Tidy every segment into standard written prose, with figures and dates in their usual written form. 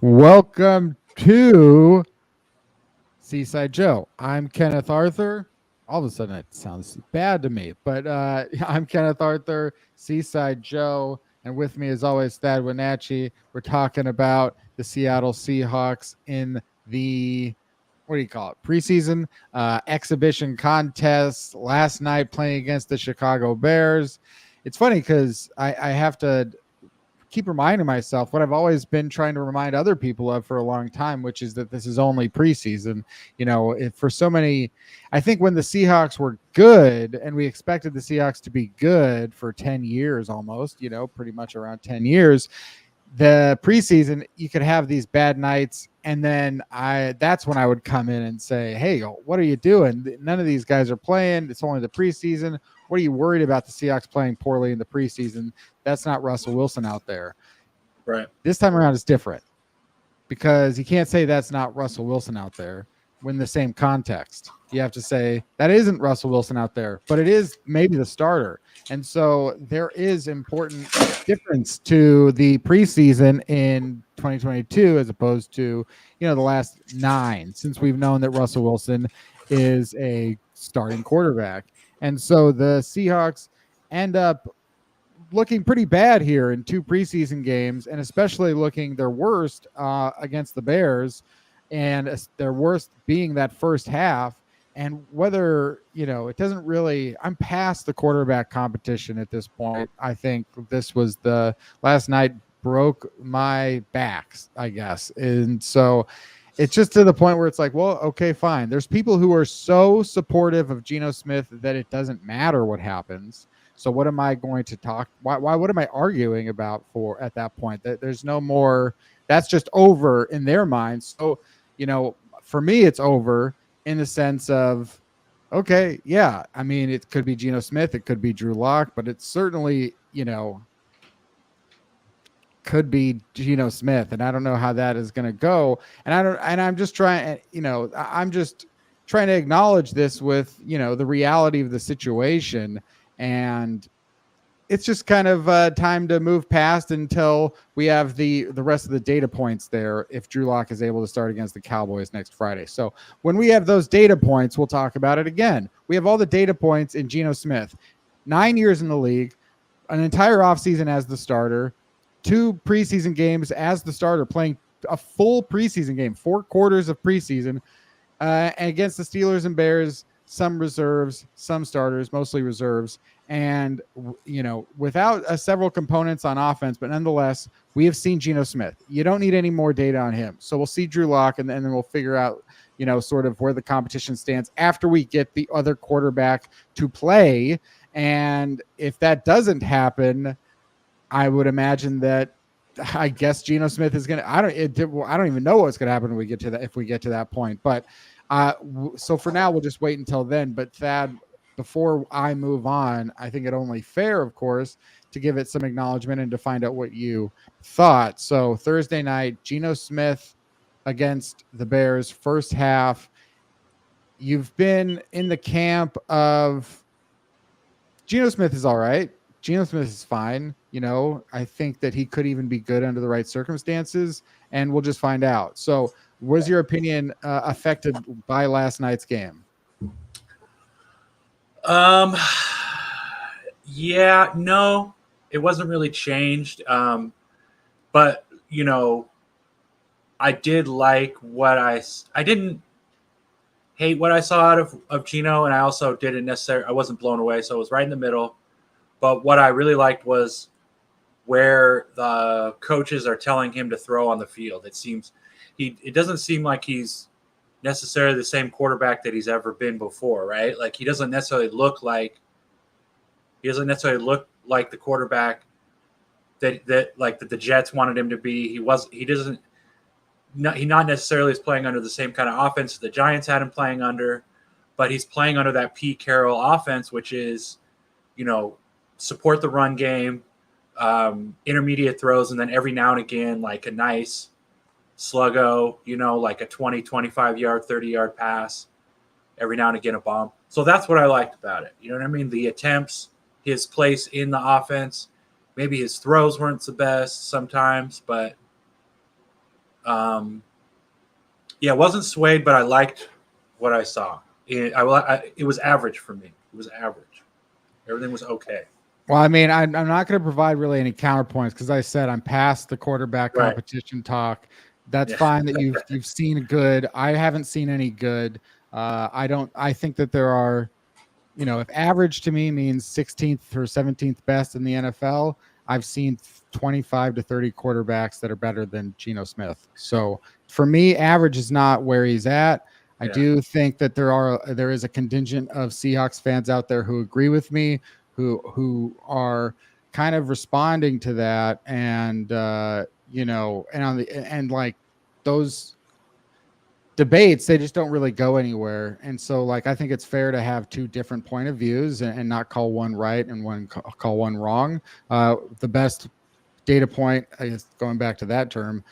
Welcome to Seaside Joe. I'm Kenneth Arthur. All of a sudden, it sounds bad to me, but I'm Kenneth Arthur, Seaside Joe, and with me, as always, Thad Wenatchee. We're talking about the Seattle Seahawks in the what do you call it? Preseason exhibition contest last night, playing against the Chicago Bears. It's funny because I have to keep reminding myself what I've always been trying to remind other people of for a long time, which is that this is only preseason. If for so many, I think when the Seahawks were good and we expected the Seahawks to be good for 10 years almost, pretty much around 10 years, the preseason, you could have these bad nights. And then that's when I would come in and say, hey, what are you doing? None of these guys are playing. It's only the preseason. What are you worried about the Seahawks playing poorly in the preseason? That's not Russell Wilson out there. Right. This time around is different because you can't say that's not Russell Wilson out there when the same context. You have to say that isn't Russell Wilson out there, but it is maybe the starter. And so there is important difference to the preseason in 2022 as opposed to, the last 9 since we've known that Russell Wilson is a starting quarterback. And so the Seahawks end up looking pretty bad here in 2 preseason games, and especially looking their worst against the Bears, and their worst being that first half. And whether, it doesn't really, I'm past the quarterback competition at this point. I think this was the last night broke my backs, I guess. And so it's just to the point where it's like, well, okay, fine. There's people who are so supportive of Geno Smith that it doesn't matter what happens. So what am I going to talk? Why? What am I arguing about for at that point? There's no more. That's just over in their minds. So, for me, it's over in the sense of, okay, yeah. I mean, it could be Geno Smith, it could be Drew Lock, but it's certainly, could be Geno Smith, and I don't know how that is going to go. And I'm just trying, I'm just trying to acknowledge this with, the reality of the situation. And it's just kind of time to move past until we have the rest of the data points there if Drew Lock is able to start against the Cowboys next Friday. So when we have those data points, we'll talk about it again. We have all the data points in Geno Smith. 9 years in the league, an entire offseason as the starter, 2 preseason games as the starter, playing a full preseason game, 4 quarters of preseason, and against the Steelers and Bears, some reserves, some starters, mostly reserves. And, without several components on offense, but nonetheless, we have seen Geno Smith. You don't need any more data on him. So we'll see Drew Lock, and then we'll figure out, sort of where the competition stands after we get the other quarterback to play. And if that doesn't happen, I would imagine that I guess Geno Smith is going to, I don't even know what's going to happen when we get to that, if we get to that point. But so for now, we'll just wait until then. But Thad, before I move on, I think it only fair, of course, to give it some acknowledgement and to find out what you thought. So Thursday night, Geno Smith against the Bears, first half. You've been in the camp of Geno Smith is all right. Geno Smith is fine. I think that he could even be good under the right circumstances, and we'll just find out. So was your opinion affected by last night's game? Yeah, no, it wasn't really changed. But I did like I didn't hate what I saw out of Geno, and I also didn't necessarily, I wasn't blown away. So it was right in the middle. But what I really liked was where the coaches are telling him to throw on the field. It doesn't seem like he's necessarily the same quarterback that he's ever been before, right? Like he doesn't necessarily look like the quarterback that the Jets wanted him to be. He not necessarily is playing under the same kind of offense the Giants had him playing under, but he's playing under that Pete Carroll offense, which is, support the run game, intermediate throws, and then every now and again, like a nice sluggo, like a 20, 25-yard, 30-yard pass, every now and again a bomb. So that's what I liked about it. You know what I mean? The attempts, his place in the offense. Maybe his throws weren't the best sometimes, but Yeah, wasn't swayed, but I liked what I saw. It was average for me. It was average. Everything was okay. Well, I mean, I'm not going to provide really any counterpoints because I said I'm past the quarterback Right. competition talk. That's Yeah. fine that you've seen good. I haven't seen any good. I don't. I think that there are, if average to me means 16th or 17th best in the NFL, I've seen 25 to 30 quarterbacks that are better than Geno Smith. So for me, average is not where he's at. I Yeah. do think that there is a contingent of Seahawks fans out there who agree with me, who are kind of responding to that, and and on the and like those debates, they just don't really go anywhere. And so like I think it's fair to have two different point of views, and not call one right and call one wrong. The best data point, I guess, going back to that term,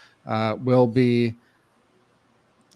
will be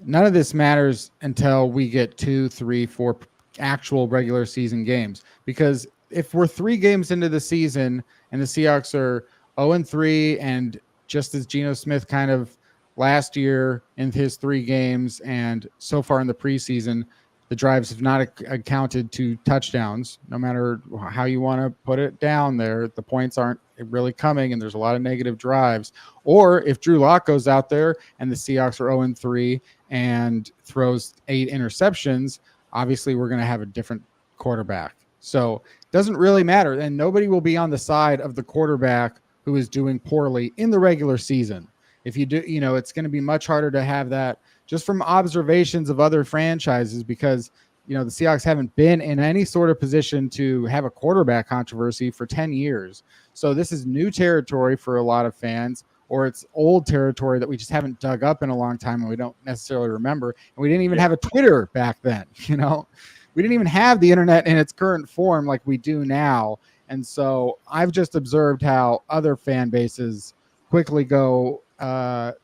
none of this matters until we get 2, 3, 4 actual regular season games. Because if we're 3 games into the season and the Seahawks are 0-3, and just as Geno Smith kind of last year in his 3 games and so far in the preseason, the drives have not accounted to touchdowns. No matter how you want to put it down there, the points aren't really coming, and there's a lot of negative drives. Or if Drew Lock goes out there and the Seahawks are 0-3 and throws 8 interceptions, obviously we're going to have a different quarterback. So it doesn't really matter. And nobody will be on the side of the quarterback who is doing poorly in the regular season. If you do, it's going to be much harder to have that just from observations of other franchises, because the Seahawks haven't been in any sort of position to have a quarterback controversy for 10 years. So this is new territory for a lot of fans, or it's old territory that we just haven't dug up in a long time and we don't necessarily remember. And we didn't even have a Twitter back then. We didn't even have the internet in its current form like we do now. And so I've just observed how other fan bases quickly go,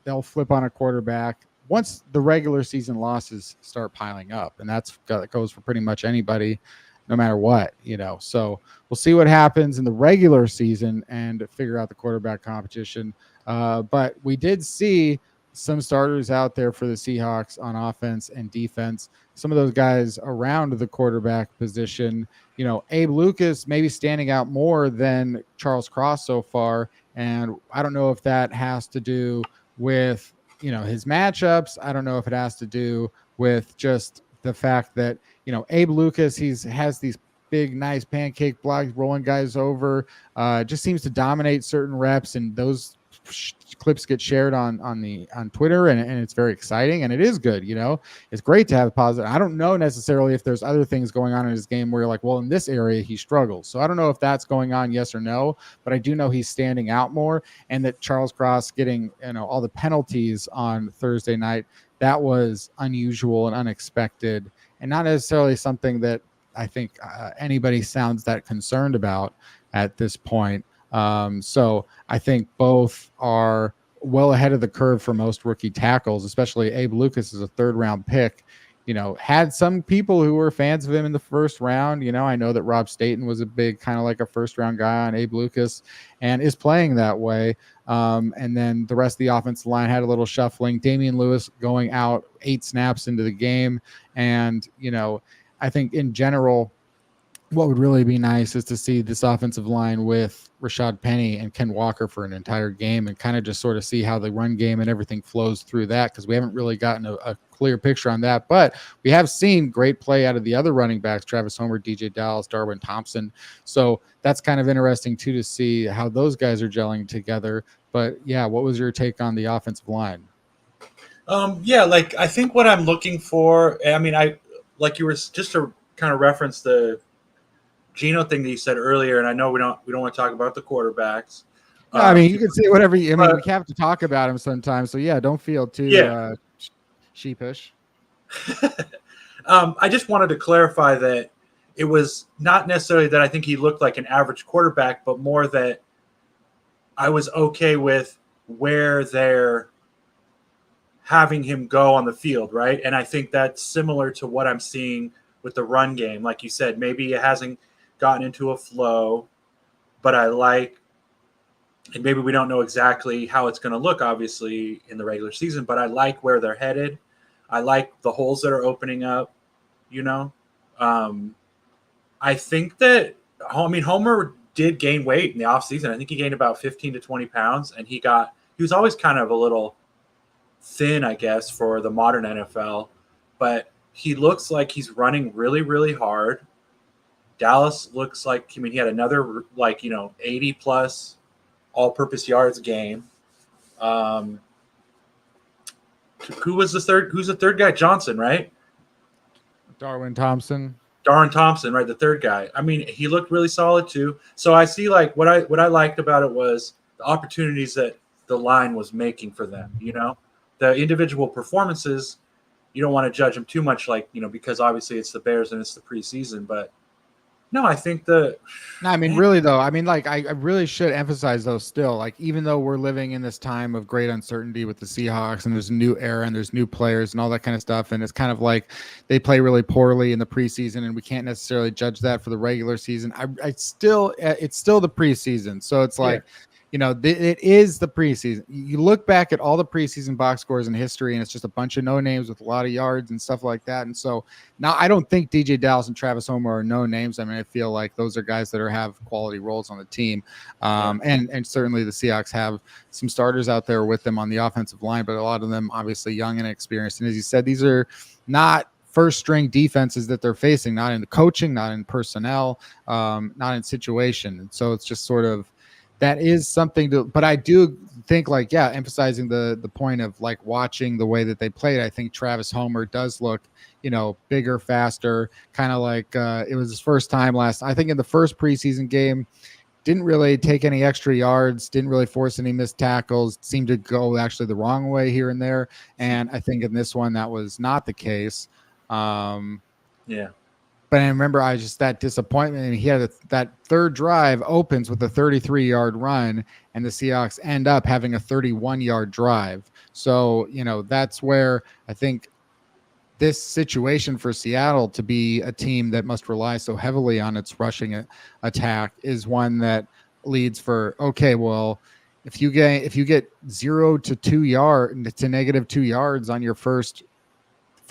they'll flip on a quarterback once the regular season losses start piling up. And that goes for pretty much anybody, no matter what, So we'll see what happens in the regular season and figure out the quarterback competition. But we did see some starters out there for the Seahawks on offense and defense. Some of those guys around the quarterback position, Abe Lucas maybe standing out more than Charles Cross so far. And I don't know if that has to do with, his matchups. I don't know if it has to do with just the fact that, Abe Lucas, has these big, nice pancake blocks, rolling guys over, just seems to dominate certain reps, and those clips get shared on Twitter, and it's very exciting, and it is good. It's great to have positive. I don't know necessarily if there's other things going on in his game where you're like, well, in this area he struggles. So I don't know if that's going on, yes or no, but I do know he's standing out more, and that Charles Cross getting all the penalties on Thursday night, that was unusual and unexpected, and not necessarily something that I think anybody sounds that concerned about at this point. So I think both are well ahead of the curve for most rookie tackles, especially Abe Lucas is a 3rd-round pick. Had some people who were fans of him in the 1st round. I know that Rob Staten was a big kind of like a 1st-round guy on Abe Lucas and is playing that way. And then the rest of the offensive line had a little shuffling. Damian Lewis going out 8 snaps into the game. And, I think in general, what would really be nice is to see this offensive line with Rashad Penny and Ken Walker for an entire game, and kind of just sort of see how the run game and everything flows through that, because we haven't really gotten a clear picture on that. But we have seen great play out of the other running backs, Travis Homer, DJ Dallas, Darwin Thompson. So that's kind of interesting too, to see how those guys are gelling together. But yeah, what was your take on the offensive line? I think what I'm looking for, like you were just to kind of reference the Geno thing that you said earlier, and I know we don't want to talk about the quarterbacs. No, you can say whatever we have to talk about him sometimes. So yeah, don't feel too sheepish. I just wanted to clarify that it was not necessarily that I think he looked like an average quarterback, but more that I was okay with where they're having him go on the field, right? And I think that's similar to what I'm seeing with the run game. Like you said, maybe it hasn't gotten into a flow, but I like And maybe we don't know exactly how it's going to look, obviously, in the regular season, but I like where they're headed. I like the holes that are opening up, you know. Um, I think that, I mean, Homer did gain weight in the offseason. I think he gained about 15 to 20 pounds, and he was always kind of a little thin, I guess, for the modern NFL, but he looks like he's running really, really hard. Dallas looks like, I mean, he had another, like, 80 plus all purpose yards game. Um, who's the third guy? Johnson, right? Darwin Thompson. Darren Thompson, right? The third guy. I mean, he looked really solid too. So I see, like, what I liked about it was the opportunities that the line was making for them. The individual performances, you don't want to judge them too much, like, because obviously it's the Bears and it's the preseason. But no, I think No, I mean, really though, I mean, like, I really should emphasize though still, like, even though we're living in this time of great uncertainty with the Seahawks and there's a new era and there's new players and all that kind of stuff, and it's kind of like they play really poorly in the preseason and we can't necessarily judge that for the regular season. It's still the preseason. So it's like, it is the preseason. You look back at all the preseason box scores in history, and it's just a bunch of no names with a lot of yards and stuff like that. And so now I don't think DJ Dallas and Travis Homer are no names. I mean, I feel like those are guys that have quality roles on the team. And certainly the Seahawks have some starters out there with them on the offensive line, but a lot of them obviously young and inexperienced. And as you said, these are not first string defenses that they're facing, not in the coaching, not in personnel, not in situation. And so it's just sort of, that is something to, but I do think, like, emphasizing the point of, like, watching the way that they played. I think Travis Homer does look, bigger, faster, kind of like it was his first time I think in the first preseason game, didn't really take any extra yards, didn't really force any missed tackles, seemed to go actually the wrong way here and there. And I think in this one, that was not the case. But I remember that disappointment, and he had that third drive opens with a 33-yard run, and the Seahawks end up having a 31-yard drive. So, that's where I think this situation for Seattle to be a team that must rely so heavily on its rushing attack is one that leads for, okay, well, if you get 0 to 2 yards to negative 2 yards on your first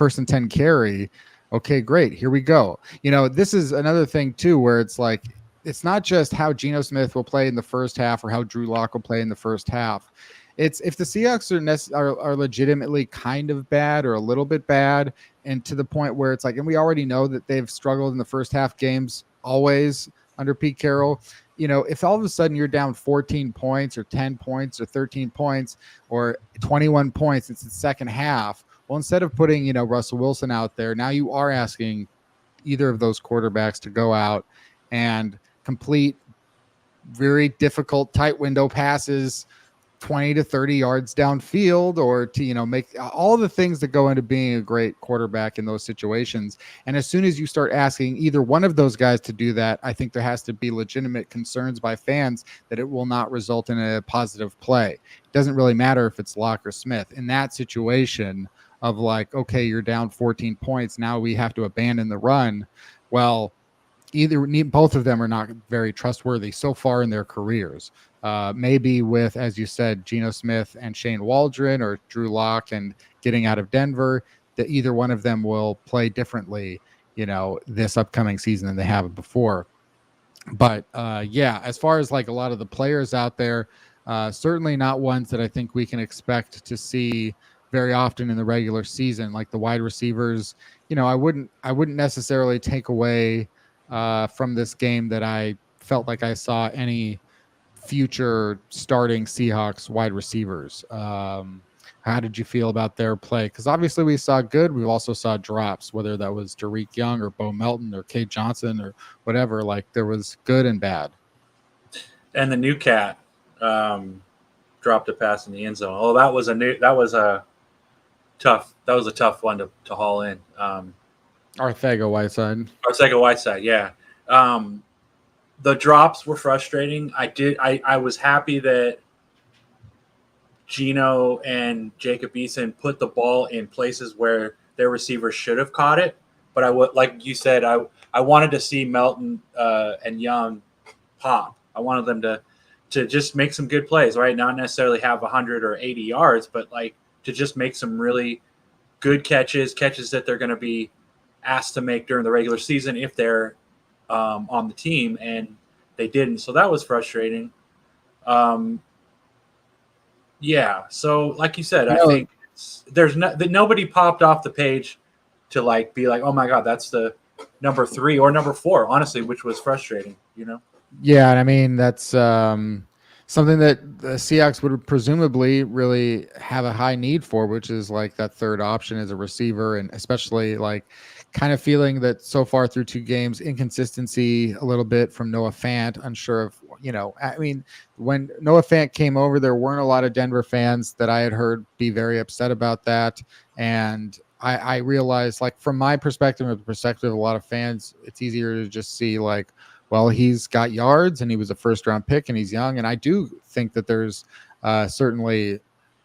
and 10 carry, okay, great. Here we go. This is another thing too, where it's like, it's not just how Geno Smith will play in the first half or how Drew Lock will play in the first half. It's if the Seahawks are legitimately kind of bad or a little bit bad, and to the point where it's like, and we already know that they've struggled in the first half games always under Pete Carroll. If all of a sudden you're down 14 points or 10 points or 13 points or 21 points, it's the second half. Well, instead of putting, Russell Wilson out there, now you are asking either of those quarterbacks to go out and complete very difficult tight window passes 20 to 30 yards downfield, or to, make all the things that go into being a great quarterback in those situations. And as soon as you start asking either one of those guys to do that, I think there has to be legitimate concerns by fans that it will not result in a positive play. It doesn't really matter if it's Locke or Smith. In that situation of, like, okay, you're down 14 points, now we have to abandon the run. Well, both of them are not very trustworthy so far in their careers. Maybe with, as you said, Geno Smith and Shane Waldron, or Drew Lock and getting out of Denver, that either one of them will play differently, this upcoming season than they have before. But as far as, like, a lot of the players out there, certainly not ones that I think we can expect to see very often in the regular season. Like the wide receivers, I wouldn't necessarily take away from this game that I felt like I saw any future starting Seahawks wide receivers. How did you feel about their play? Because obviously we saw good. We also saw drops, whether that was Tariq Young or Bo Melton or Kate Johnson or whatever. Like, there was good and bad. And the new cat dropped a pass in the end zone. Oh, that was a tough one to haul in. Arcega-Whiteside, yeah. The drops were frustrating. I was happy that Geno and Jacob Eason put the ball in places where their receivers should have caught it. But I would, like you said, I wanted to see Melton and Young pop. I wanted them to to just make some good plays, right? Not necessarily have 100 or 80 yards, but like to just make some really good catches that they're going to be asked to make during the regular season if they're on the team, and they didn't. So that was frustrating. Um, yeah. So like you said, You I know, think there's no, that nobody popped off the page to like be like, oh my god, that's the number 3 or number 4, honestly, which was frustrating. yeah, and I mean that's something that the Seahawks would presumably really have a high need for, which is like that third option as a receiver, and especially like kind of feeling that so far through 2 games, inconsistency a little bit from Noah Fant. Unsure of I mean, when Noah Fant came over, there weren't a lot of Denver fans that I had heard be very upset about that, and I realized, like from my perspective, or the perspective of a lot of fans, it's easier to just see like, well, he's got yards and he was a first round pick and he's young. And I do think that there's certainly,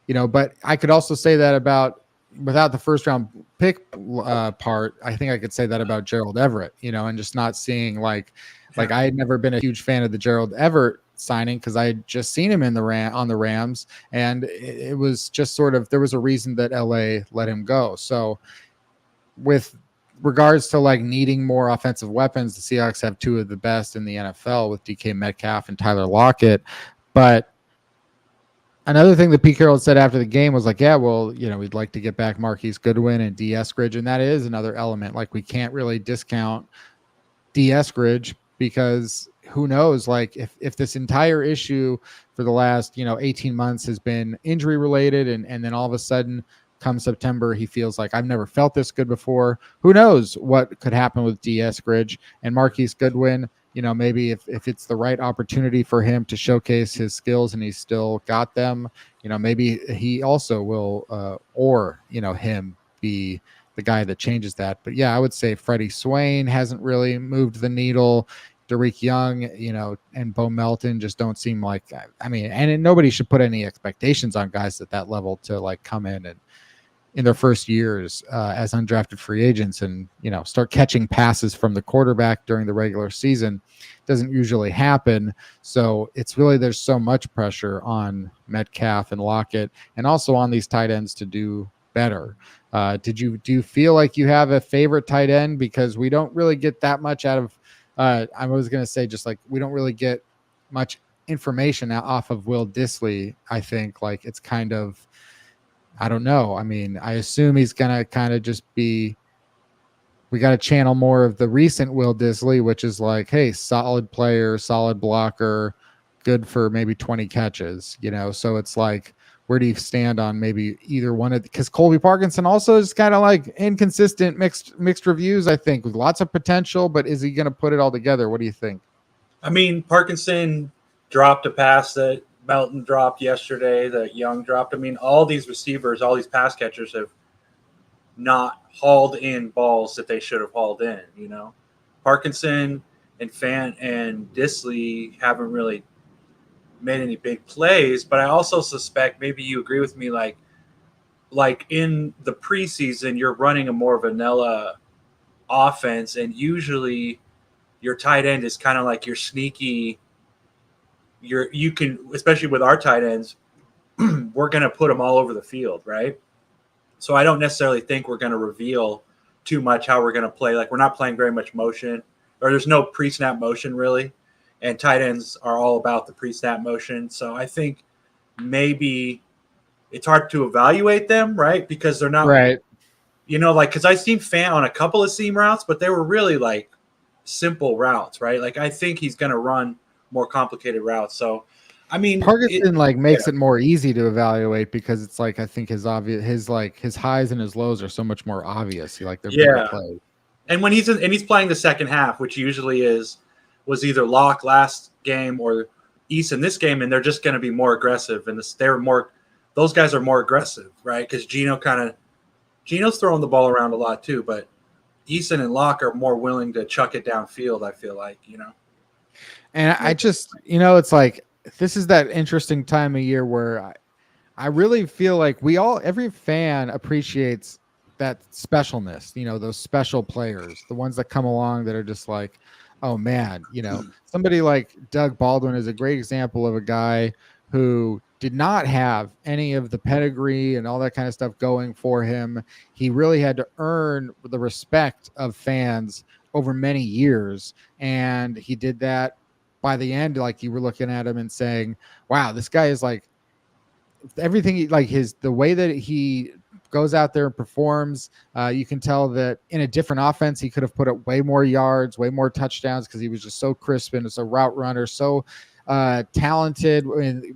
but I could also say that about without the first round pick part. I think I could say that about Gerald Everett, and just not seeing like I had never been a huge fan of the Gerald Everett signing because I had just seen him in the on the Rams, and it was just sort of, there was a reason that LA let him go. So with regards to like needing more offensive weapons, the Seahawks have 2 of the best in the NFL with DK Metcalf and Tyler Lockett. But another thing that Pete Carroll said after the game was like, yeah, well, we'd like to get back Marquise Goodwin and D. Eskridge, and that is another element. Like we can't really discount D. Eskridge because who knows, like if this entire issue for the last 18 months has been injury related, and then all of a sudden come September he feels like I've never felt this good before. Who knows what could happen with D. Eskridge and Marquise Goodwin? Maybe if it's the right opportunity for him to showcase his skills and he's still got them, maybe he also will him be the guy that changes that. But yeah, I would say Freddie Swain hasn't really moved the needle. Derek Young, and Bo Melton just don't seem like, I mean, and nobody should put any expectations on guys at that level to like come in their first years as undrafted free agents and, start catching passes from the quarterback during the regular season. Doesn't usually happen. So it's really, there's so much pressure on Metcalf and Lockett and also on these tight ends to do better. Do you feel like you have a favorite tight end? Because we don't really get that much out of, I was going to say, just like, we don't really get much information off of Will Dissly. I think like it's kind of, I don't know. I mean, I assume he's going to kind of just be, we got to channel more of the recent Will Dissly, which is like, hey, solid player, solid blocker, good for maybe 20 catches, So it's like, where do you stand on maybe either one of, because Colby Parkinson also is kind of like inconsistent, mixed reviews, I think, with lots of potential, but is he going to put it all together? What do you think? I mean, Parkinson dropped a pass that Melton dropped yesterday, that Young dropped. I mean, all these receivers, all these pass catchers have not hauled in balls that they should have hauled in, Parkinson and Fant and Dissly haven't really made any big plays, but I also suspect, maybe you agree with me, like in the preseason, you're running a more vanilla offense, and usually your tight end is kind of like your sneaky. You can, especially with our tight ends, we're going to put them all over the field, right? So I don't necessarily think we're going to reveal too much how we're going to play. Like we're not playing very much motion, or there's no pre-snap motion really. And tight ends are all about the pre-snap motion. So I think maybe it's hard to evaluate them, right? Because they're not, right. Because I've seen Fant on a couple of seam routes, but they were really like simple routes, right? Like I think he's going to run more complicated routes. So, I mean, Parkinson makes it more easy to evaluate because it's like, I think his highs and his lows are so much more obvious. They're bigger plays. And when he's playing the second half, which usually was either Locke last game or Eason this game, and they're just going to be more aggressive. And those guys are more aggressive, right? Because Geno's throwing the ball around a lot too, but Eason and Locke are more willing to chuck it downfield, I feel like, And I just, it's like, this is that interesting time of year where I really feel like every fan appreciates that specialness, those special players, the ones that come along that are just like, Oh man, somebody like Doug Baldwin is a great example of a guy who did not have any of the pedigree and all that kind of stuff going for him. He really had to earn the respect of fans over many years. And he did that by the end. Like, you were looking at him and saying, wow, this guy is like everything, like the way that he goes out there and performs. You can tell that in a different offense, he could have put up way more yards, way more touchdowns, because he was just so crisp and as a route runner, so talented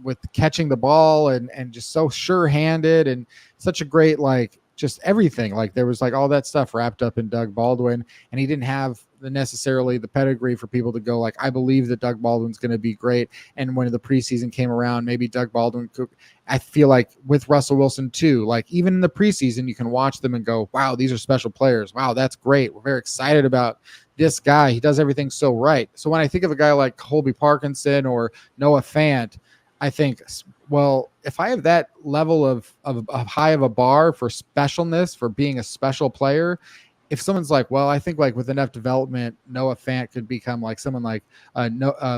with catching the ball, and just so sure-handed, and such a great, like, just everything. Like, there was like all that stuff wrapped up in Doug Baldwin, and he didn't have necessarily the pedigree for people to go like, I believe that Doug Baldwin's going to be great. And when the preseason came around, maybe Doug Baldwin could, I feel like with Russell Wilson too, like even in the preseason, you can watch them and go, wow, these are special players. Wow, that's great. We're very excited about this guy. He does everything so right. So when I think of a guy like Colby Parkinson or Noah Fant, I think, well, if I have that level of high of a bar for specialness, for being a special player, if someone's like, well, I think like with enough development, Noah Fant could become like someone like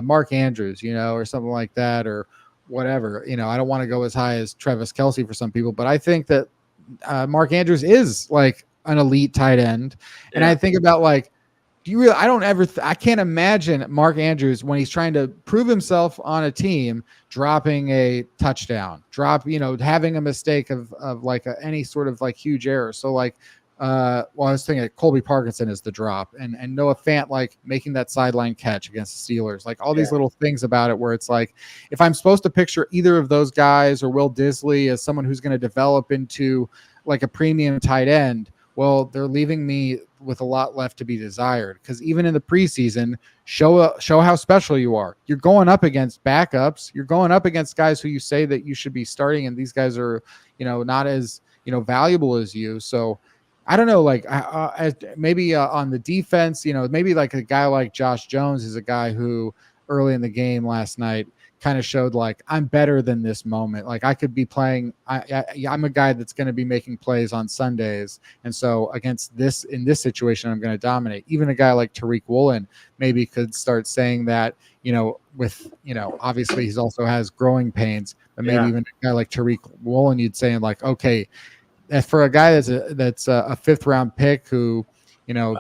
Mark Andrews, or something like that, or whatever. I don't want to go as high as Travis Kelce for some people, but I think that Mark Andrews is like an elite tight end. And I think about like, do you really, I don't ever, I can't imagine Mark Andrews when he's trying to prove himself on a team, dropping a touchdown, having a mistake of like any sort of like huge error. So like, I was thinking Colby Parkinson is the drop, and Noah Fant like making that sideline catch against the Steelers, like all these little things about it where it's like, if I'm supposed to picture either of those guys or Will Disley as someone who's going to develop into like a premium tight end, well, they're leaving me with a lot left to be desired, because even in the preseason, show how special you are. You're going up against backups. You're going up against guys who you say that you should be starting, and these guys are, not as valuable as you. So I don't know, like maybe on the defense, maybe like a guy like Josh Jones is a guy who early in the game last night kind of showed like, I'm better than this moment. Like I could be playing. I'm a guy that's going to be making plays on Sundays. And so against this, in this situation, I'm going to dominate. Even a guy like Tariq Woolen maybe could start saying that, with, obviously he's also has growing pains, but maybe even a guy like Tariq Woolen, you'd say like, okay, as for a guy that's a fifth round pick who,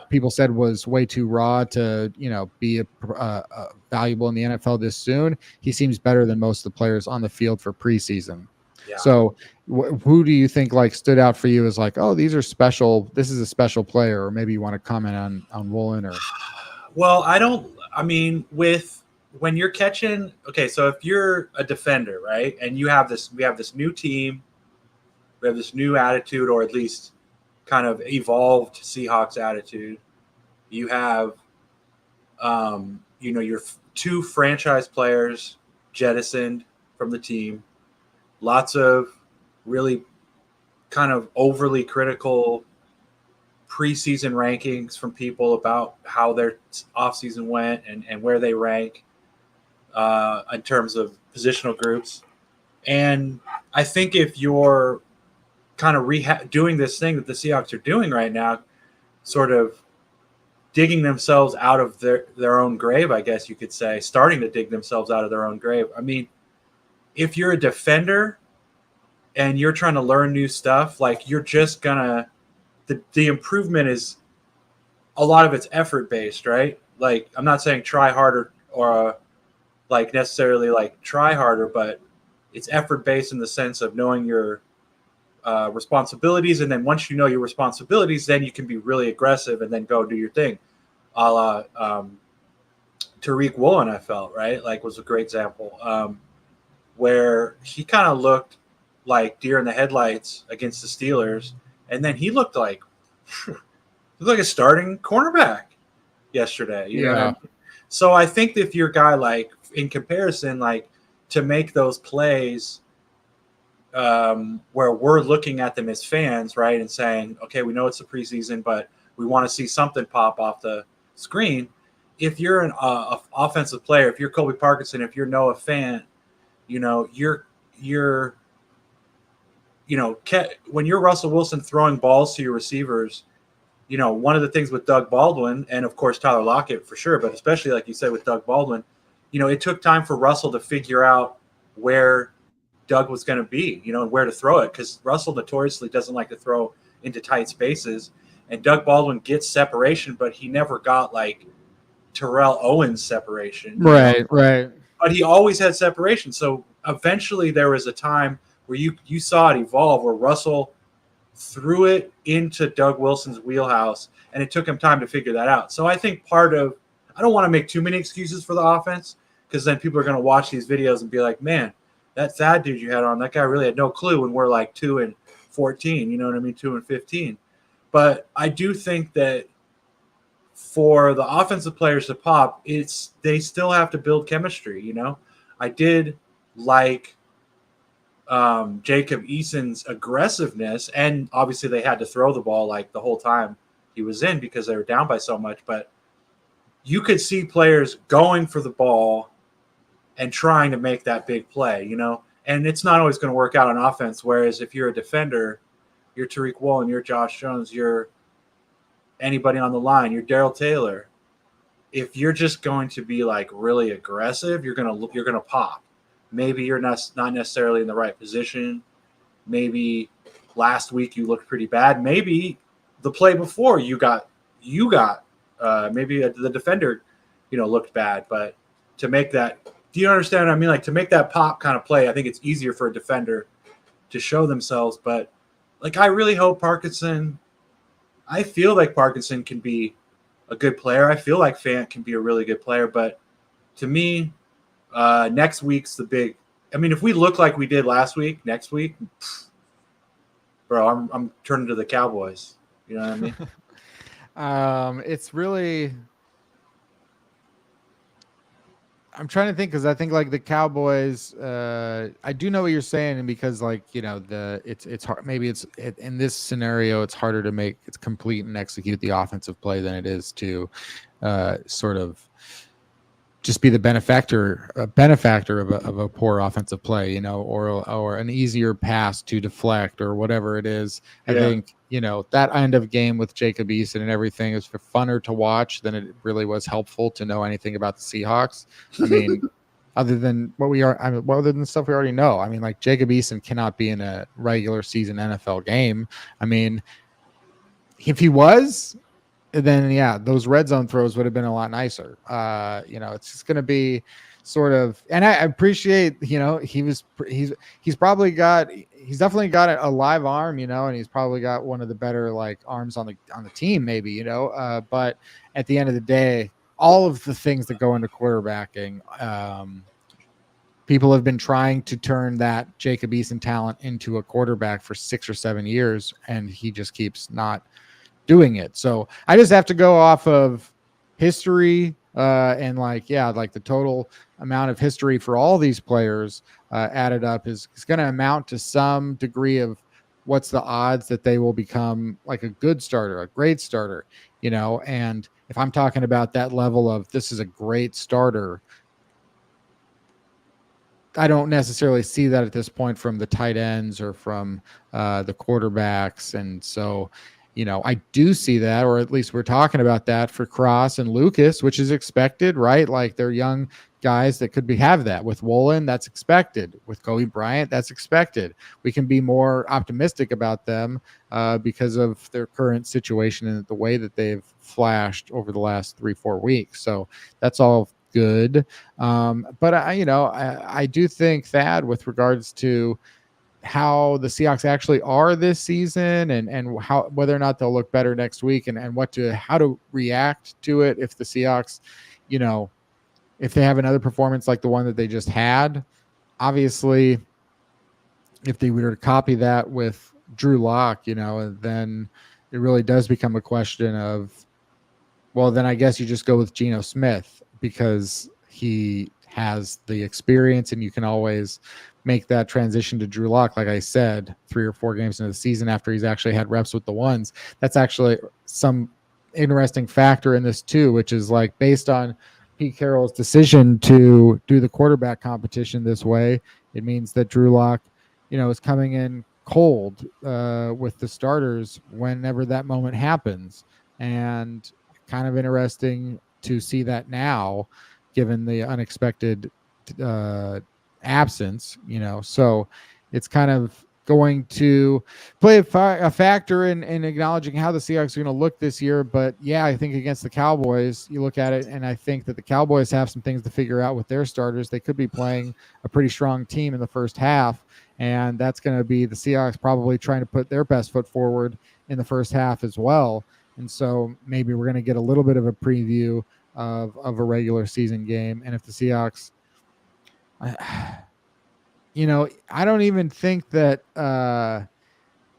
people said was way too raw to, be valuable in the NFL this soon, he seems better than most of the players on the field for preseason. Yeah. So who do you think like stood out for you as like, oh, these are special, this is a special player, or maybe you want to comment on Woolen or? Well, when you're catching, okay, so if you're a defender, right, and we have this new team, we have this new attitude, or at least kind of evolved Seahawks attitude. You have, your two franchise players jettisoned from the team. Lots of really kind of overly critical preseason rankings from people about how their offseason went and where they rank in terms of positional groups. And I think if you're kind of doing this thing that the Seahawks are doing right now, sort of digging themselves out of their own grave, I guess you could say, starting to dig themselves out of their own grave. I mean, if you're a defender and you're trying to learn new stuff, like you're just gonna, the improvement is, a lot of it's effort based, right? Like, I'm not saying try harder or like necessarily like try harder, but it's effort based in the sense of knowing your responsibilities, and then once you know your responsibilities, then you can be really aggressive and then go do your thing. A la Tariq Woolen, I felt, right, like was a great example, where he kind of looked like deer in the headlights against the Steelers, and then he looked like a starting cornerback yesterday. You know what I mean? So I think that if you're a guy like, in comparison, like to make those plays where we're looking at them as fans, right, and saying, okay, we know it's the preseason, but we want to see something pop off the screen. If you're an offensive player, if you're Colby Parkinson, if you're Noah Fant, when you're Russell Wilson throwing balls to your receivers, one of the things with Doug Baldwin, and of course Tyler Lockett for sure, but especially like you said with Doug Baldwin, it took time for Russell to figure out where Doug was going to be, and where to throw it, because Russell notoriously doesn't like to throw into tight spaces. And Doug Baldwin gets separation, but he never got like Terrell Owens separation. Right. But he always had separation. So eventually there was a time where you saw it evolve, where Russell threw it into Doug Wilson's wheelhouse, and it took him time to figure that out. So I think I don't want to make too many excuses for the offense, because then people are going to watch these videos and be like, man, that Thad dude you had on, that guy really had no clue when we're like 2-14, 2-15. But I do think that for the offensive players to pop, they still have to build chemistry. I did like Jacob Eason's aggressiveness, and obviously they had to throw the ball like the whole time he was in because they were down by so much. But you could see players going for the ball and trying to make that big play, and it's not always going to work out on offense. Whereas if you're a defender, you're Tariq Woolen, you're Josh Jones, you're anybody on the line, you're Darrell Taylor. If you're just going to be like really aggressive, you're gonna pop. Maybe you're not necessarily in the right position. Maybe last week you looked pretty bad. Maybe the play before you got maybe the defender, looked bad. But to make that, do you understand what I mean? Like, to make that pop kind of play, I think it's easier for a defender to show themselves. But like, I really hope I feel like Parkinson can be a good player. I feel like Fant can be a really good player. But to me, next week's the big. I mean, if we look like we did last week, next week, bro, I'm turning to the Cowboys. You know what I mean? It's really. I'm trying to think, because I think like the Cowboys. I do know what you're saying, and because like it's hard. Maybe in this scenario, it's harder to make it's complete and execute the offensive play than it is to sort of just be the benefactor of a poor offensive play, or an easier pass to deflect or whatever it is. I think, that end of game with Jacob Eason and everything is funner to watch than it really was helpful to know anything about the Seahawks. I mean, other than the stuff we already know. I mean, like, Jacob Eason cannot be in a regular season NFL game. I mean, if he was, then those red zone throws would have been a lot nicer. It's just going to be sort of, and I appreciate, he's definitely got a live arm, and he's probably got one of the better like arms on the team, maybe, but at the end of the day, all of the things that go into quarterbacking, people have been trying to turn that Jacob Eason talent into a quarterback for 6 or 7 years, and he just keeps not doing it. So I just have to go off of history and like the total amount of history for all these players added up is going to amount to some degree of what's the odds that they will become like a good starter, a great starter, and if I'm talking about that level of this is a great starter, I don't necessarily see that at this point from the tight ends or from the quarterbacks. And so I do see that, or at least we're talking about that for Cross and Lucas, which is expected, right? Like, they're young guys that could have that. With Woolen, that's expected. With Kobe Bryant, that's expected. We can be more optimistic about them because of their current situation and the way that they've flashed over the last 3-4 weeks. So that's all good. But I do think that with regards to how the Seahawks actually are this season and how whether or not they'll look better next week and how to react to it if the Seahawks, if they have another performance like the one that they just had. Obviously, if they were to copy that with Drew Lock, then it really does become a question of, well, then I guess you just go with Geno Smith because he has the experience and you can always make that transition to Drew Lock, like I said, 3 or 4 games into the season after he's actually had reps with the ones. That's actually some interesting factor in this too, which is like based on Pete Carroll's decision to do the quarterback competition this way, it means that Drew Lock, is coming in cold with the starters whenever that moment happens. And kind of interesting to see that now, given the unexpected uh, absence, So it's kind of going to play a factor in acknowledging how the Seahawks are going to look this year. But yeah, I think against the Cowboys, you look at it, and I think that the Cowboys have some things to figure out with their starters. They could be playing a pretty strong team in the first half, and that's going to be the Seahawks probably trying to put their best foot forward in the first half as well. And so maybe we're going to get a little bit of a preview of a regular season game. And if the Seahawks, I don't even think that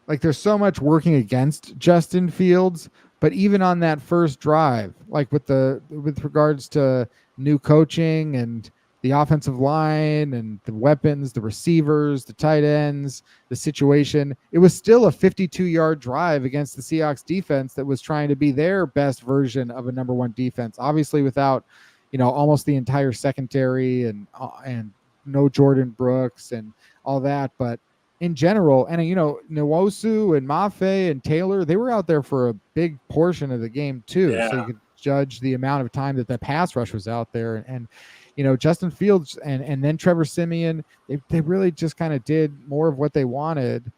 like there's so much working against Justin Fields, but even on that first drive, like with regards to new coaching and the offensive line and the weapons, the receivers, the tight ends, the situation, it was still a 52-yard drive against the Seahawks defense that was trying to be their best version of a number one defense, obviously without, almost the entire secondary and no Jordan Brooks and all that. But in general, and Nwosu and Mafe and Taylor, they were out there for a big portion of the game too. Yeah. So you could judge the amount of time that the pass rush was out there. And Justin Fields and then Trevor Siemian, they really just kind of did more of what they wanted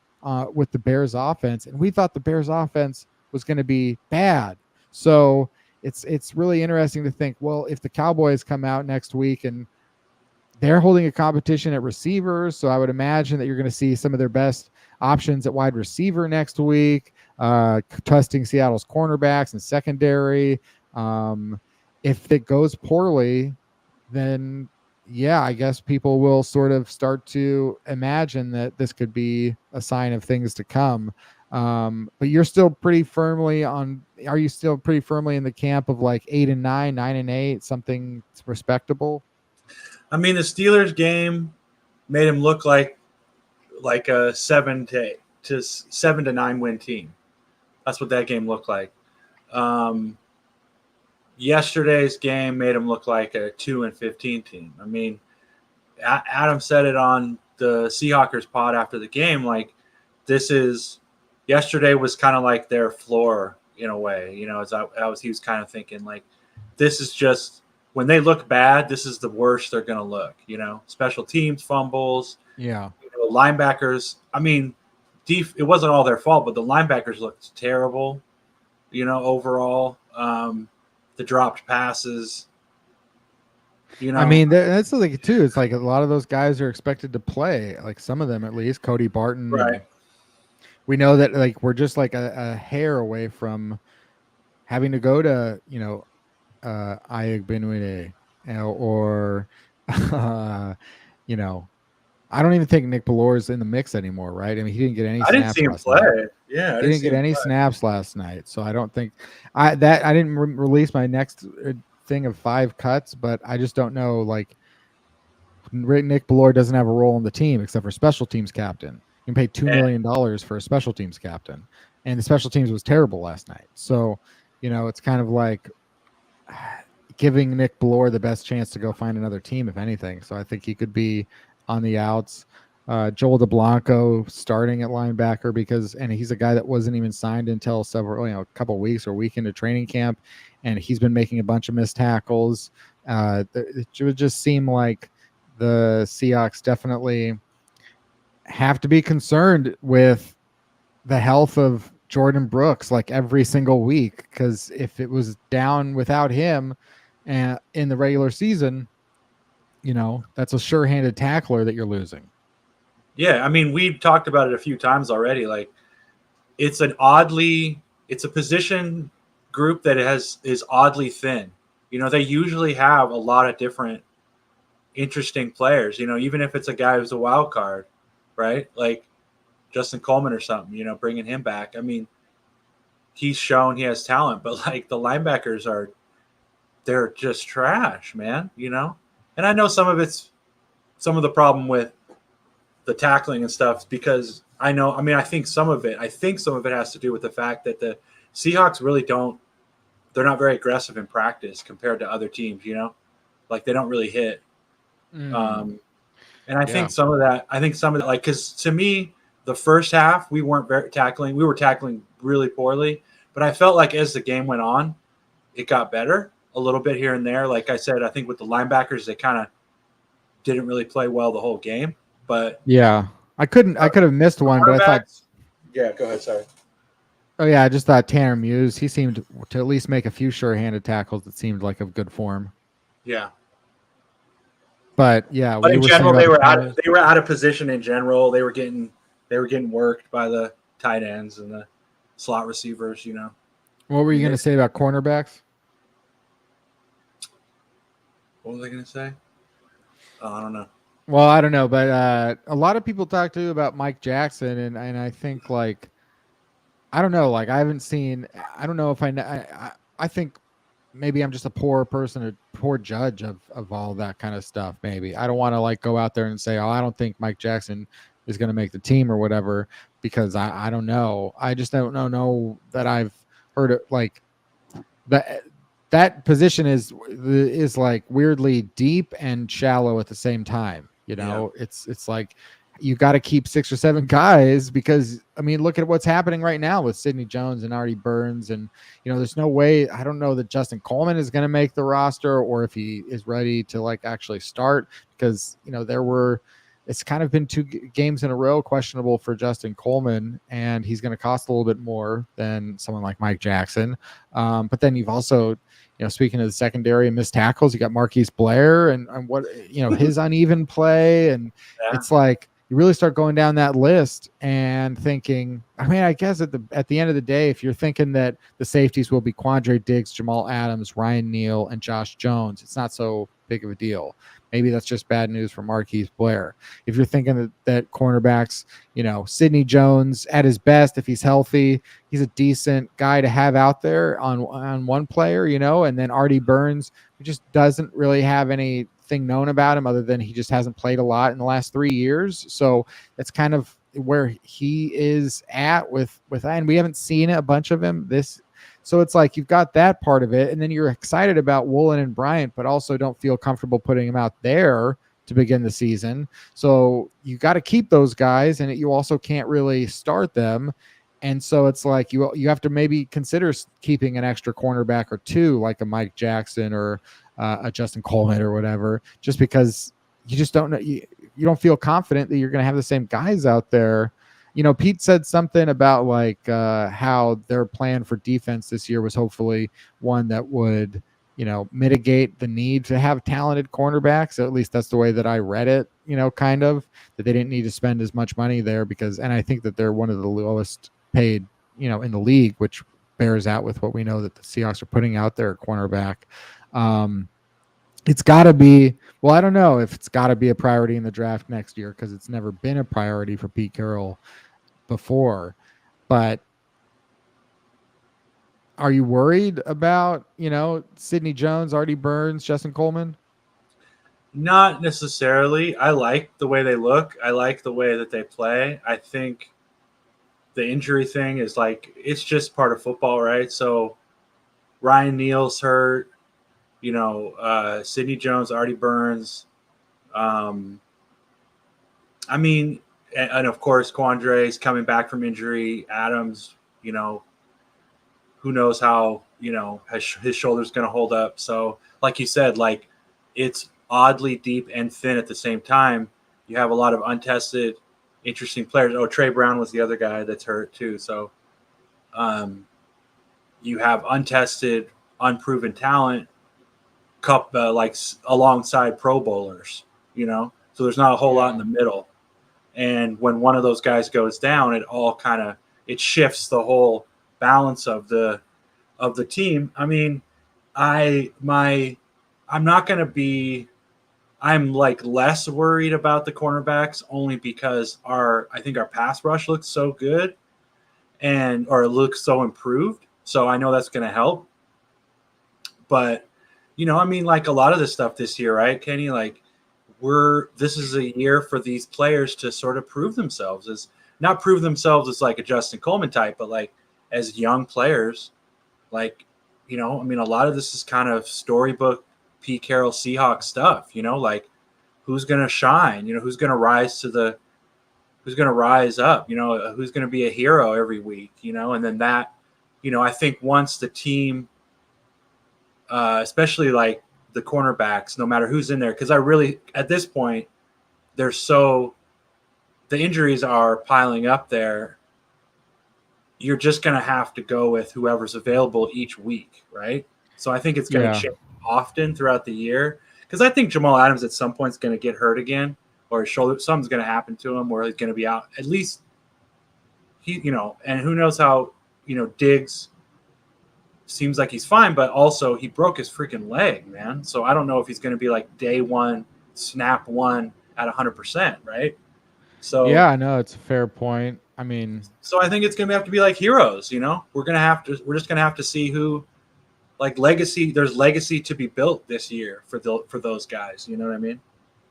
with the Bears offense. And we thought the Bears offense was going to be bad. So it's really interesting to think, well, if the Cowboys come out next week and they're holding a competition at receivers, so I would imagine that you're going to see some of their best options at wide receiver next week, testing Seattle's cornerbacks and secondary. If it goes poorly, then yeah, I guess people will sort of start to imagine that this could be a sign of things to come. But you're still pretty firmly are you still pretty firmly in the camp of like 8-9, 9-8, something respectable? I mean, the Steelers game made him look like a 7-9 win team. That's what that game looked like. Yesterday's game made him look like a 2-15 team. I mean, Adam said it on the Seahawkers pod after the game. Like, yesterday was kind of like their floor in a way. He was kind of thinking like, this is just. When they look bad, this is the worst they're going to look, special teams, fumbles, linebackers. I mean, it wasn't all their fault, but the linebackers looked terrible, overall. The dropped passes, I mean, that's the thing too. It's like a lot of those guys are expected to play, like some of them at least, Cody Barton. Right. We know that like we're just like a hair away from having to go to, Ayagbenue or I don't even think Nick Bellore in the mix anymore, right? I mean, he didn't get any snaps. I didn't see him play. Yeah, he didn't get any snaps last night, so I don't think I didn't release my next thing of 5 cuts, but I just don't know. Like, Nick Bellore doesn't have a role in the team except for special teams captain. You can pay $2 million for a special teams captain, and the special teams was terrible last night. So, it's kind of like giving Nick Bellore the best chance to go find another team, if anything. So I think he could be on the outs. Joel DeBlanco starting at linebacker and he's a guy that wasn't even signed until a couple of weeks or week into training camp, and he's been making a bunch of missed tackles. It would just seem like the Seahawks definitely have to be concerned with the health of Jordan Brooks like every single week, because if it was down without him in the regular season, that's a sure-handed tackler that you're losing. Yeah, I mean, we've talked about it a few times already. Like, it's a position group that is oddly thin. They usually have a lot of different interesting players, even if it's a guy who's a wild card, right? Like Justin Coleman or something, bringing him back. I mean, he's shown he has talent, but like the linebackers they're just trash, man, And I know some of the problem with the tackling and stuff, because I think some of it has to do with the fact that the Seahawks really they're not very aggressive in practice compared to other teams, like they don't really hit. And I think some of that, like, because to me, the first half we weren't tackling. We were tackling really poorly, but I felt like as the game went on, it got better a little bit here and there. Like I said, I think with the linebackers, they kind of didn't really play well the whole game. But Yeah, I could have missed one, but I thought, cornerbacks, yeah, go ahead. Sorry. oh yeah, I just thought Tanner Muse, he seemed to at least make a few sure-handed tackles that seemed like of good form. Yeah. But yeah, But we in were saying general, about they were out of position in general. They were getting worked by the tight ends and the slot receivers. what were you going to say about cornerbacks? What was I going to say? Oh, I don't know. Well, I don't know, but a lot of people talk to about Mike Jackson, and I think like I don't know, like I haven't seen. I don't know if I think maybe I'm just a poor person, a poor judge of all that kind of stuff. Maybe I don't want to like go out there and say, oh, I don't think Mike Jackson is going to make the team or whatever, because I don't know. I just don't know that I've heard it like that position is like weirdly deep and shallow at the same time. Yeah. It's like you got to keep 6 or 7 guys, because I mean, look at what's happening right now with Sidney Jones and Artie Burns, and there's no way. I don't know that Justin Coleman is going to make the roster, or if he is ready to like actually start, because it's kind of been 2 games in a row questionable for Justin Coleman, and he's going to cost a little bit more than someone like Mike Jackson. But then you've also, speaking of the secondary and missed tackles, you got Marquise Blair and what, his uneven play. And it's like, you really start going down that list and thinking, I mean, I guess at the end of the day, if you're thinking that the safeties will be Quandre Diggs, Jamal Adams, Ryan Neal, and Josh Jones, it's not so big of a deal. Maybe that's just bad news for Marquise Blair. If you're thinking that cornerbacks, Sidney Jones at his best, if he's healthy, he's a decent guy to have out there on one player, and then Artie Burns, who just doesn't really have anything known about him other than he just hasn't played a lot in the last 3 years. So that's kind of where he is at with and we haven't seen a bunch of him this. So it's like you've got that part of it, and then you're excited about Woolen and Bryant, but also don't feel comfortable putting him out there to begin the season. So you got to keep those guys, and you also can't really start them. And so it's like you have to maybe consider keeping an extra cornerback or 2, like a Mike Jackson or a Justin Coleman or whatever, just because you just don't know. You don't feel confident that you're going to have the same guys out there. Pete said something about like how their plan for defense this year was hopefully one that would, mitigate the need to have talented cornerbacks. At least that's the way that I read it, kind of, that they didn't need to spend as much money there and I think that they're one of the lowest paid, in the league, which bears out with what we know that the Seahawks are putting out there at cornerback. It's got to be, well, I don't know if it's got to be a priority in the draft next year, because it's never been a priority for Pete Carroll before. But are you worried about, Sidney Jones, Artie Burns, Justin Coleman? Not necessarily. I like the way they look. I like the way that they play. I think the injury thing is like, it's just part of football, right? So Ryan Neal's hurt. Sidney Jones, Artie Burns. I mean, and of course, Quandre's coming back from injury. Adams, who knows how, his shoulder's going to hold up. So, like you said, like, it's oddly deep and thin at the same time. You have a lot of untested, interesting players. Oh, Trey Brown was the other guy that's hurt too. So, you have untested, unproven talent like alongside Pro Bowlers, so there's not a whole lot in the middle. And when one of those guys goes down, it all it shifts the whole balance of the team. I mean, I'm not going to be, I'm like less worried about the cornerbacks, only because I think our pass rush looks so good or it looks so improved. So I know that's going to help. But I mean, like a lot of this stuff this year, right, Kenny? Like, this is a year for these players to sort of prove themselves as like a Justin Coleman type, but like as young players, like, I mean, a lot of this is kind of storybook Pete Carroll Seahawks stuff, like who's going to shine, who's going to rise to the who's going to rise up, who's going to be a hero every week, and then that, I think once the team, especially like the cornerbacks, no matter who's in there, because I really, at this point, the injuries are piling up there. You're just going to have to go with whoever's available each week, right? So I think it's going to change often throughout the year, because I think Jamal Adams at some point is going to get hurt again, or his shoulder, something's going to happen to him where he's going to be out. At least and who knows how, Diggs seems like he's fine, but also he broke his freaking leg, man. So I don't know if he's going to be like day one, snap one at 100%, right? So yeah, I know it's a fair point. I mean, so I think it's going to have to be like heroes, we're just going to have to see who, like, there's legacy to be built this year for those guys. You know what I mean?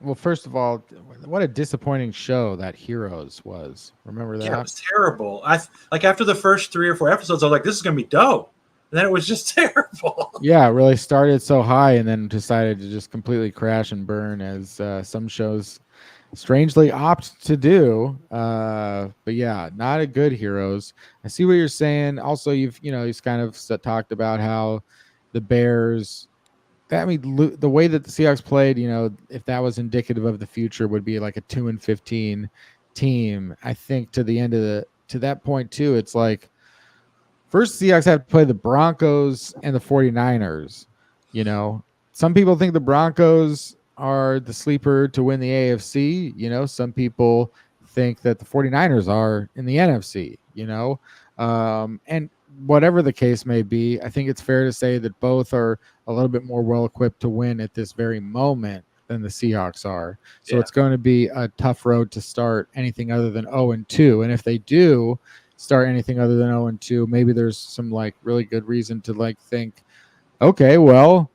well, first of all, what a disappointing show that Heroes was. Remember that? Yeah, it was terrible. Like after the first 3 or 4 episodes, I was like, this is going to be dope. And then it was just terrible. Yeah, it really started so high and then decided to just completely crash and burn, as some shows strangely opt to do. But yeah, not a good Heroes. I see what you're saying. Also, you've kind of talked about how the Bears, I mean, the way that the Seahawks played, if that was indicative of the future, would be like a 2-15 team. I think to that point too, it's like, first Seahawks have to play the Broncos and the 49ers. Some people think the Broncos are the sleeper to win the AFC. Some people think that the 49ers are in the NFC, and whatever the case may be, I think it's fair to say that both are a little bit more well-equipped to win at this very moment than the Seahawks are. So It's going to be a tough road to start anything other than 0-2. And if they do start anything other than 0-2, maybe there's some like really good reason to like think, okay, well,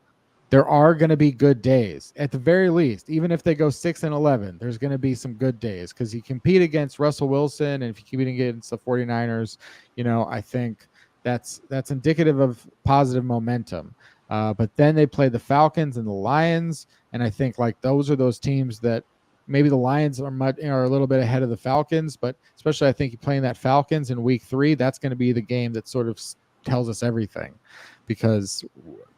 there are going to be good days at the very least. Even if they go 6-11, there's going to be some good days, because you compete against Russell Wilson, and if you compete against the 49ers, I think that's indicative of positive momentum. But then they play the Falcons and the Lions, and I think like those are those teams that maybe the Lions are a little bit ahead of the Falcons, but especially I think you playing that Falcons in week 3, that's going to be the game that sort of tells us everything, because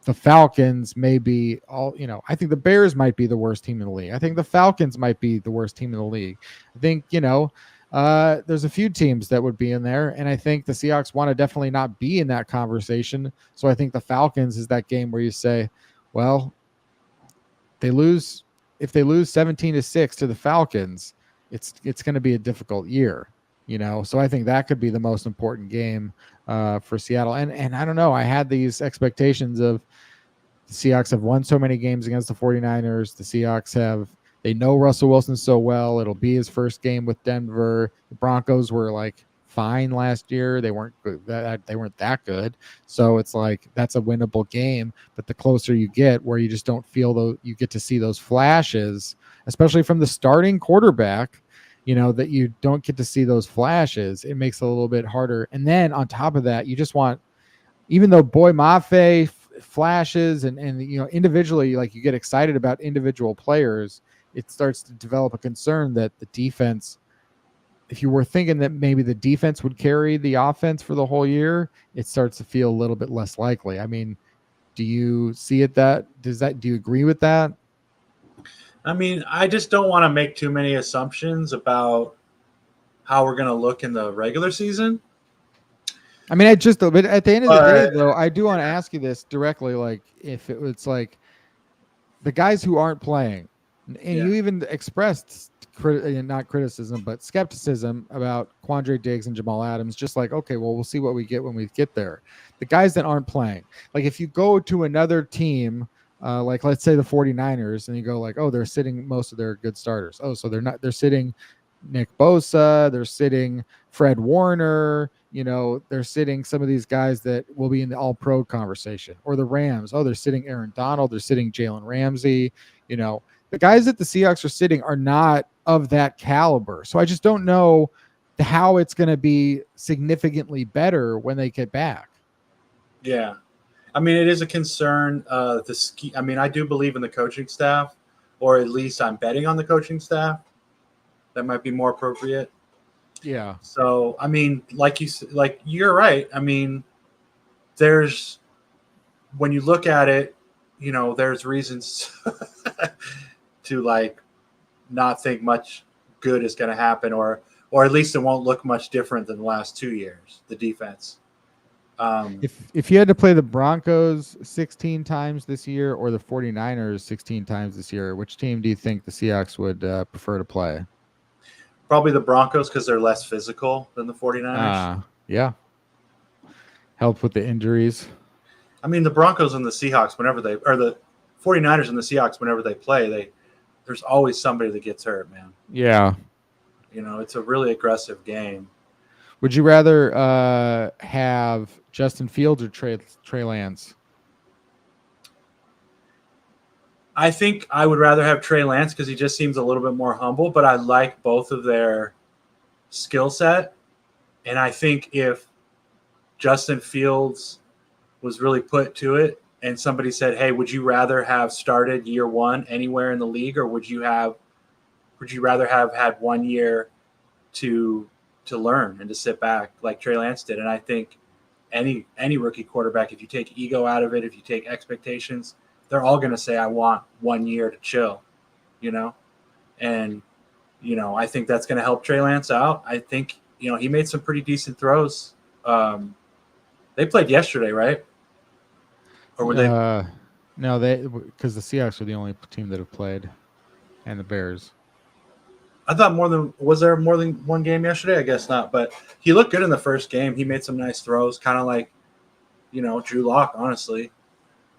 the Falcons may be I think the Bears might be the worst team in the league. I think the Falcons might be the worst team in the league. I think, there's a few teams that would be in there, and I think the Seahawks want to definitely not be in that conversation. So I think the Falcons is that game where you say, well, if they lose 17-6 to the Falcons, it's going to be a difficult year, So I think that could be the most important game for Seattle. And I don't know, I had these expectations of the Seahawks have won so many games against the 49ers. The Seahawks they know Russell Wilson so well. It'll be his first game with Denver. The Broncos were like fine last year. They weren't good. They weren't that good. So it's like that's a winnable game. But the closer you get, where you just don't feel you get to see those flashes, especially from the starting quarterback, that you don't get to see those flashes, it makes it a little bit harder. And then on top of that, you just want, even though Boy Mafe flashes and individually, like you get excited about individual players, it starts to develop a concern that the defense, if you were thinking that maybe the defense would carry the offense for the whole year, it starts to feel a little bit less likely. I mean, do you see it do you agree with that? I mean, I just don't want to make too many assumptions about how we're going to look in the regular season. I mean, but at the end of the day, though, I do want to ask you this directly. Like, if it was like the guys who aren't playing, and you even expressed not criticism, but skepticism about Quandre Diggs and Jamal Adams, just like, okay, well, we'll see what we get when we get there. The guys that aren't playing, like if you go to another team, like let's say the 49ers, and you go like, oh, they're sitting most of their good starters. Oh, so they're sitting Nick Bosa, they're sitting Fred Warner, they're sitting some of these guys that will be in the all-pro conversation. Or the Rams, oh, they're sitting Aaron Donald, they're sitting Jalen Ramsey. The guys that the Seahawks are sitting are not of that caliber. So I just don't know how it's going to be significantly better when they get back. Yeah. I mean, it is a concern. I do believe in the coaching staff, or at least I'm betting on the coaching staff. That might be more appropriate. Yeah. So I mean, like you're right. I mean, there's when you look at it, there's reasons to like not think much good is going to happen, or at least it won't look much different than the last 2 years. The defense. If you had to play the Broncos 16 times this year or the 49ers 16 times this year, which team do you think the Seahawks would prefer to play? Probably the Broncos because they're less physical than the 49ers. Yeah. Help with the injuries. I mean, the Broncos and the Seahawks, or the 49ers and the Seahawks, whenever they play, there's always somebody that gets hurt, man. Yeah. It's a really aggressive game. Would you rather have Justin Fields or Trey Lance? I think I would rather have Trey Lance because he just seems a little bit more humble, but I like both of their skill set. And I think if Justin Fields was really put to it and somebody said, hey, would you rather have started year one anywhere in the league, or would you rather have had 1 year to learn and to sit back like Trey Lance did? And I think any rookie quarterback, if you take ego out of it, if you take expectations, they're all going to say, I want 1 year to chill, and, I think that's going to help Trey Lance out. I think, he made some pretty decent throws. They played yesterday, right? Or were they? No, because the Seahawks are the only team that have played, and the Bears. I thought was there more than one game yesterday? I guess not, but he looked good in the first game. He made some nice throws, kind of like, Drew Lock, honestly.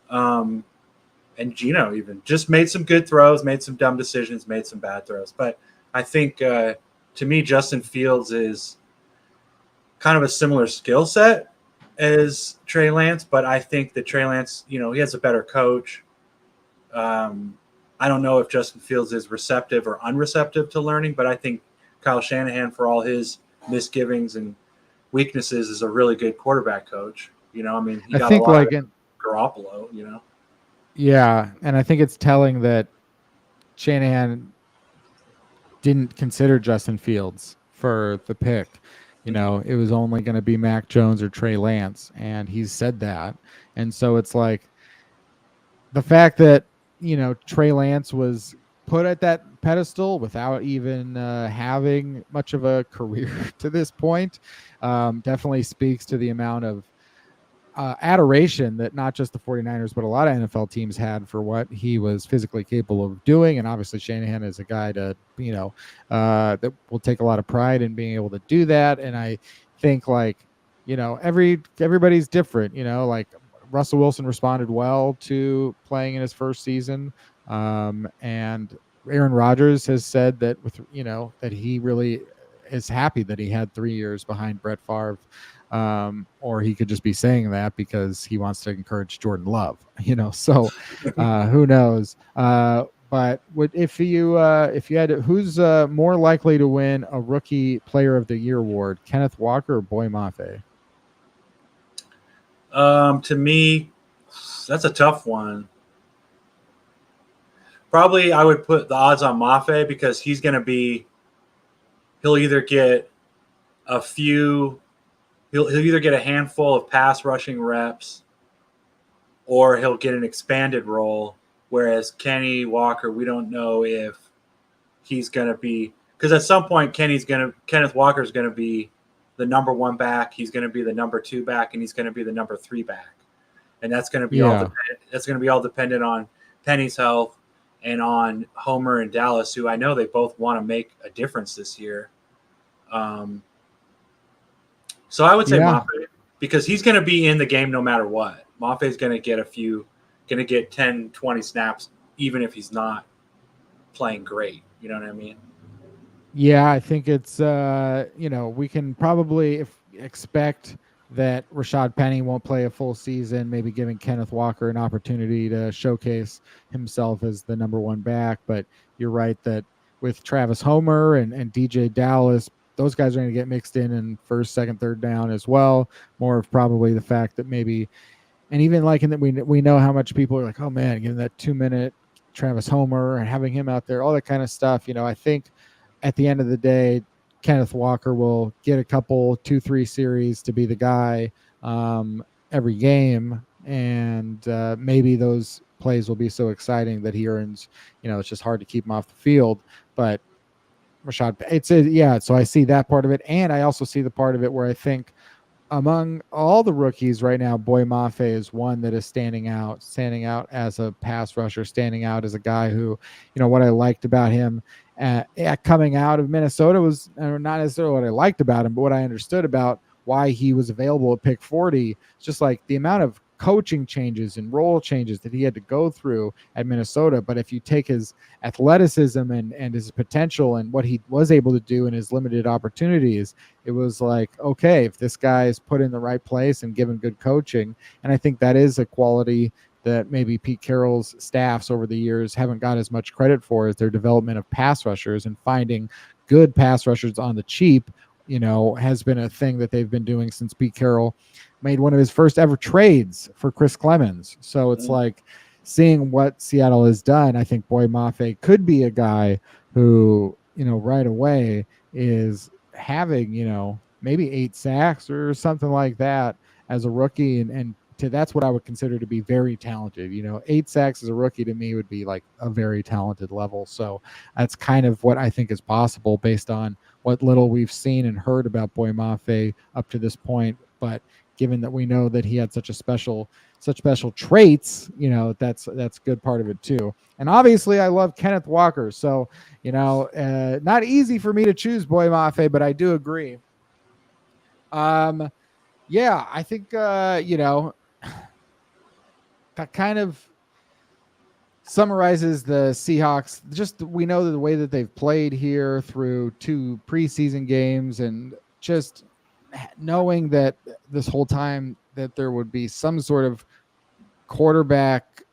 And Gino even just made some good throws, made some dumb decisions, made some bad throws. But I think, to me, Justin Fields is kind of a similar skill set as Trey Lance, but I think that Trey Lance, he has a better coach. I don't know if Justin Fields is receptive or unreceptive to learning, but I think Kyle Shanahan, for all his misgivings and weaknesses, is a really good quarterback coach. He got a lot of Garoppolo, Yeah, and I think it's telling that Shanahan didn't consider Justin Fields for the pick. It was only going to be Mac Jones or Trey Lance, and he's said that. And so it's like the fact that, Trey Lance was put at that pedestal without even having much of a career to this point definitely speaks to the amount of adoration that not just the 49ers, but a lot of NFL teams had for what he was physically capable of doing. And obviously Shanahan is a guy that will take a lot of pride in being able to do that. And I think everybody's different, like Russell Wilson responded well to playing in his first season. And Aaron Rodgers has said that that he really is happy that he had 3 years behind Brett Favre. Or he could just be saying that because he wants to encourage Jordan Love, so who knows? But if you had who's more likely to win a Rookie Player of the Year award, Kenneth Walker or Boy Mafe? To me, that's a tough one. Probably I would put the odds on Mafe because he'll either get he'll either get a handful of pass rushing reps or he'll get an expanded role. Whereas Kenny Walker, we don't know if he's going to be, because at some point Kenneth Walker is going to be the number one back. He's going to be the number two back, and he's going to be the number three back. And that's going to be all dependent on Penny's health and on Homer and Dallas, who I know they both want to make a difference this year. So I would say Mafe, because he's going to be in the game no matter what. Mafe's going to get 10, 20 snaps, even if he's not playing great. You know what I mean? Yeah, I think it's, we can probably expect that Rashad Penny won't play a full season, maybe giving Kenneth Walker an opportunity to showcase himself as the number one back. But you're right that with Travis Homer and DJ Dallas, those guys are going to get mixed in first, second, third down as well. More of probably the fact that maybe, and even like in that we know how much people are like, oh man, getting that 2-minute Travis Homer and having him out there, all that kind of stuff. I think at the end of the day, Kenneth Walker will get a couple 2-3 series to be the guy every game, and maybe those plays will be so exciting that he earns, it's just hard to keep him off the field. But so I see that part of it, and I also see the part of it where I think among all the rookies right now, Boy Mafe is one that is standing out as a pass rusher, standing out as a guy who, what I liked about him coming out of Minnesota was not necessarily what I liked about him, but what I understood about why he was available at pick 40. It's just like the amount of coaching changes and role changes that he had to go through at Minnesota. But if you take his athleticism and his potential and what he was able to do in his limited opportunities, it was like, okay, if this guy is put in the right place and given good coaching, and I think that is a quality that maybe Pete Carroll's staffs over the years haven't got as much credit for, is their development of pass rushers, and finding good pass rushers on the cheap, has been a thing that they've been doing since Pete Carroll made one of his first ever trades for Chris Clemens. So it's like seeing what Seattle has done. I think Boy Mafe could be a guy who, right away is having, maybe 8 sacks or something like that as a rookie. And that's what I would consider to be very talented. 8 sacks as a rookie to me would be like a very talented level. So that's kind of what I think is possible based on what little we've seen and heard about Boy Mafe up to this point. But given that we know that he had such special traits, that's a good part of it too. And obviously I love Kenneth Walker. So, not easy for me to choose Boy Mafe, but I do agree. I think, that kind of summarizes the Seahawks. Just, we know that the way that they've played here through 2 preseason games, and just knowing that this whole time that there would be some sort of quarterback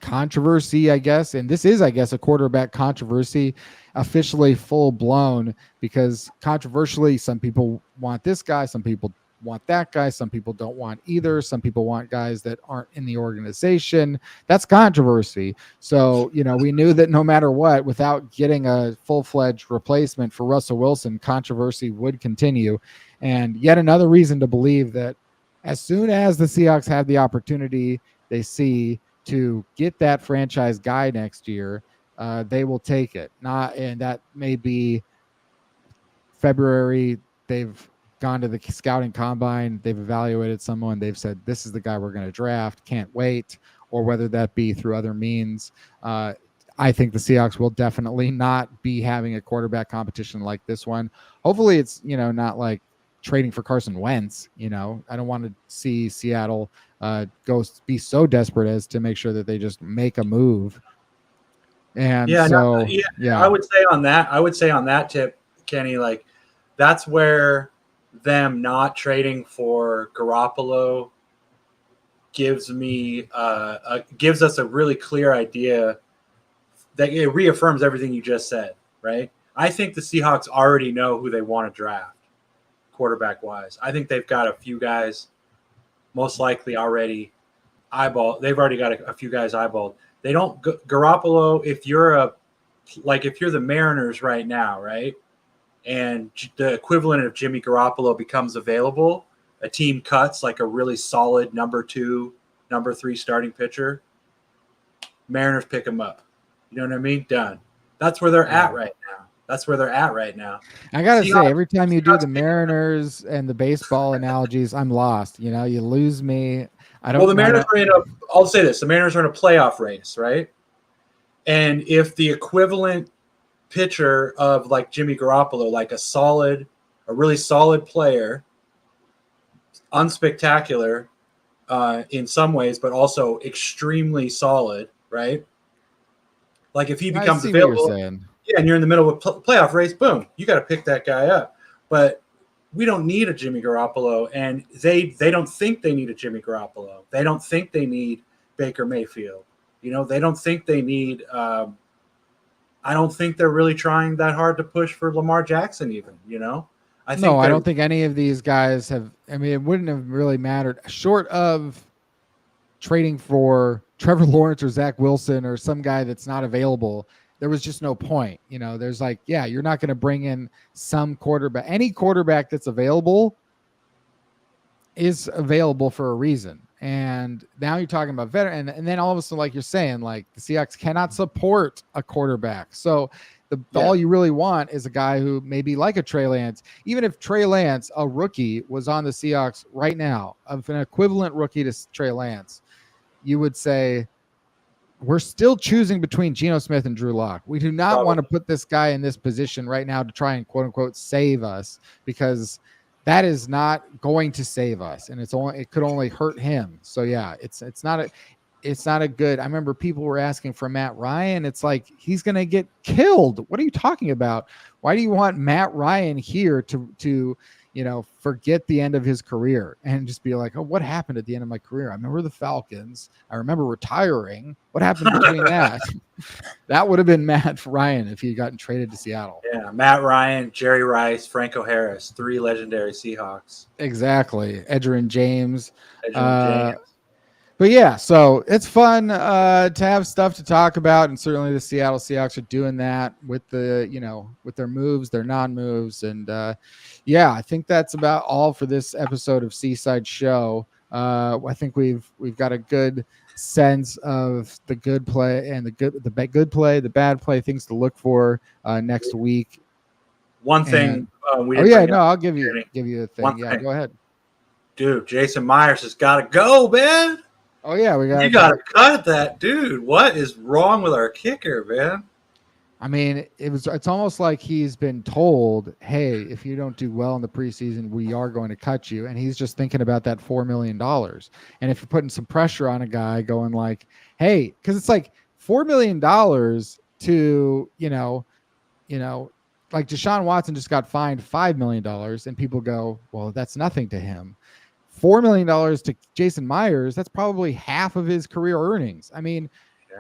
controversy, I guess. And this is, I guess, a quarterback controversy, officially full blown, because controversially, some people want this guy, some people want that guy, some people don't want either, some people want guys that aren't in the organization. That's controversy. So, we knew that no matter what, without getting a full-fledged replacement for Russell Wilson, controversy would continue. And yet another reason to believe that as soon as the Seahawks have the opportunity they see to get that franchise guy next year, they will take it. And that may be February. They've gone to the scouting combine, they've evaluated someone, they've said, this is the guy we're going to draft, can't wait. Or whether that be through other means. I think the Seahawks will definitely not be having a quarterback competition like this one. Hopefully it's, not like trading for Carson Wentz. I don't want to see Seattle be so desperate as to make sure that they just make a move. And I would say on that tip, Kenny, like that's where them not trading for Garoppolo gives us a really clear idea that it reaffirms everything you just said, right? I think the Seahawks already know who they want to draft quarterback wise. I think they've got a few guys most likely already eyeballed. They've already got a few guys eyeballed. They don't Garoppolo. If you're the Mariners right now, right? And the equivalent of Jimmy Garoppolo becomes available, a team cuts like a really solid number 2, number 3 starting pitcher. Mariners pick him up. You know what I mean? Done. That's where they're at right now. I got to say, every time you do the Mariners and the baseball analogies, I'm lost. You lose me. Well, the Mariners I'll say this. The Mariners are in a playoff race, right? And if the equivalent pitcher of like Jimmy Garoppolo, like a really solid player, unspectacular in some ways, but also extremely solid, right? Like if he becomes available, and you're in the middle of a playoff race, boom, you got to pick that guy up. But we don't need a Jimmy Garoppolo, and they don't think they need a Jimmy Garoppolo. They don't think they need Baker Mayfield. They don't think they need I don't think they're really trying that hard to push for Lamar Jackson even, I don't think any of these guys have. I mean, it wouldn't have really mattered short of trading for Trevor Lawrence or Zach Wilson or some guy that's not available. there was just no point. There's like, yeah, you're not going to bring in some quarterback. Any quarterback that's available is available for a reason. And now you're talking about veteran, and then all of a sudden, like you're saying, like the Seahawks cannot support a quarterback. So all you really want is a guy who maybe like a Trey Lance. Even if Trey Lance, a rookie, was on the Seahawks right now, of an equivalent rookie to Trey Lance, you would say, we're still choosing between Geno Smith and Drew Lock. We do not want to put this guy in this position right now to try and quote unquote save us, because that is not going to save us, and it could only hurt him. So yeah, it's not a good. I remember people were asking for Matt Ryan. It's like, he's going to get killed. What are you talking about? Why do you want Matt Ryan here to forget the end of his career and just be like, oh, what happened at the end of my career? I remember the Falcons. I remember retiring. What happened between that? That would have been Matt Ryan if he had gotten traded to Seattle. Yeah, Matt Ryan, Jerry Rice, Franco Harris, 3 legendary Seahawks. Exactly. Edgerrin James. But yeah, so it's fun to have stuff to talk about, and certainly the Seattle Seahawks are doing that with with their moves, their non-moves, and yeah, I think that's about all for this episode of Seaside Show. I think we've got a good sense of the good play and the good play, the bad play, things to look for next week. One thing, I'll give you a thing. Yeah, go ahead, dude. Jason Myers has got to go, man. Oh yeah, you got to cut that, dude. What is wrong with our kicker, man? I mean, it's almost like he's been told, hey, if you don't do well in the preseason, we are going to cut you. And he's just thinking about that $4 million. And if you're putting some pressure on a guy going like, hey, because it's like $4 million to, like Deshaun Watson just got fined $5 million, and people go, well, that's nothing to him. $4 million to Jason Myers, that's probably half of his career earnings. I mean,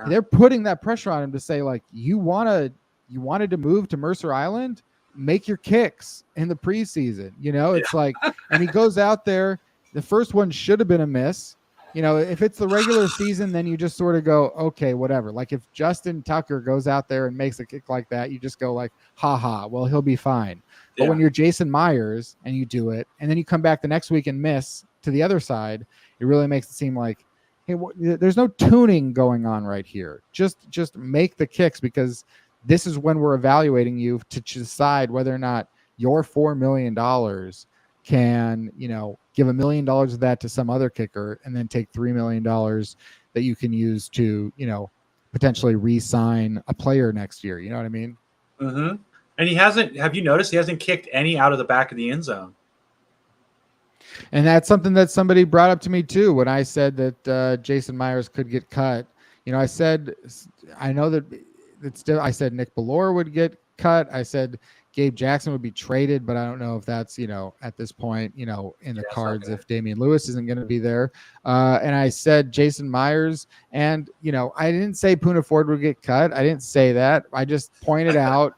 they're putting that pressure on him to say, like, you wanted to move to Mercer Island, make your kicks in the preseason. It's like, and he goes out there. The first one should have been a miss. If it's the regular season, then you just sort of go, okay, whatever. Like if Justin Tucker goes out there and makes a kick like that, you just go like, haha, well, he'll be fine. But when you're Jason Myers and you do it, and then you come back the next week and miss to the other side, it really makes it seem like, hey, there's no tuning going on right here. Just make the kicks, because this is when we're evaluating you to decide whether or not your $4 million can, give $1 million of that to some other kicker, and then take $3 million that you can use to, potentially re-sign a player next year. You know what I mean? Mm-hmm. And have you noticed he hasn't kicked any out of the back of the end zone? And that's something that somebody brought up to me too when I said that Jason Myers could get cut. I said, I know that I said Nick Bellore would get cut. I said Gabe Jackson would be traded, but I don't know if that's, at this point, in the cards, if Damian Lewis isn't going to be there. And I said Jason Myers, and, I didn't say Poona Ford would get cut. I didn't say that. I just pointed out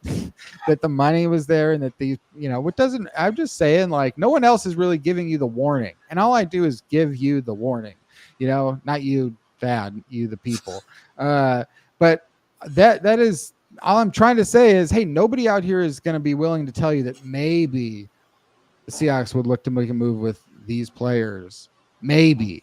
that the money was there, and that I'm just saying, like, no one else is really giving you the warning. And all I do is give you the warning, not you, Thad, you, the people. But that is, all I'm trying to say is, hey, nobody out here is going to be willing to tell you that maybe the Seahawks would look to make a move with these players. Maybe.